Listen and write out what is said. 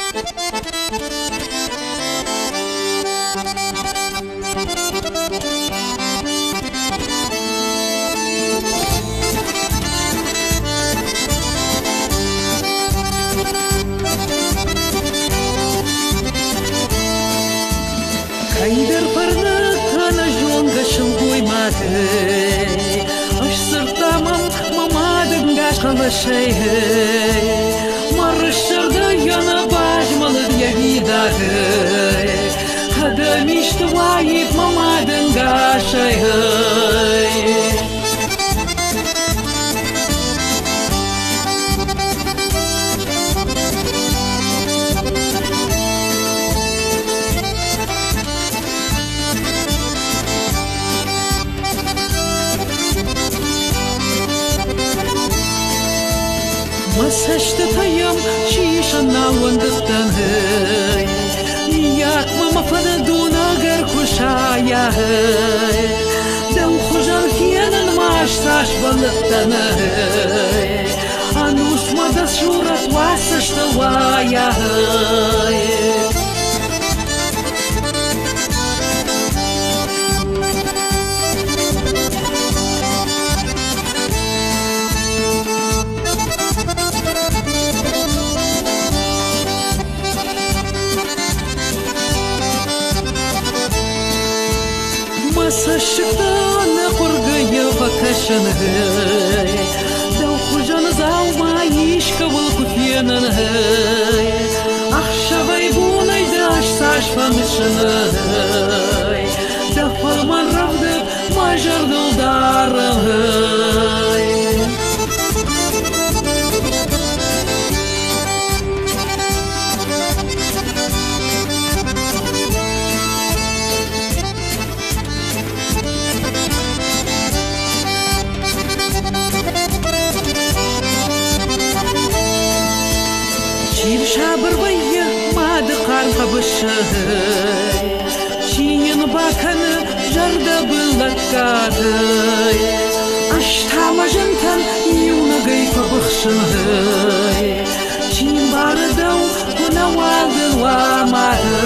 Kaydır parnakana jonga şılgıy madey Aş sırtamam mamadın gaşkalı şey Marışırdı yana bajmalı diye vidadı Kadın işte vayip mamadın gaşay Masashta tayam shishana wandatan hay Yak mama fada dunagar kushaya hay Daw khujal kianan mash sash balatan hay Anus madas shurat wasashta waya hay Masashta qurgaya vakashan hay Daw khujan zaw maish kawal kufyanan hay Akhshavay bunay dash sash famishan hay Da farman ravda majar duldar hay Çiv şabır bayya madı qarqa bışıhay Çiyin bakanı jarda bılakkaday Aştama jantan yuna gayfa bıxşıhay Çiyin barıdaw kuna wagı wa maday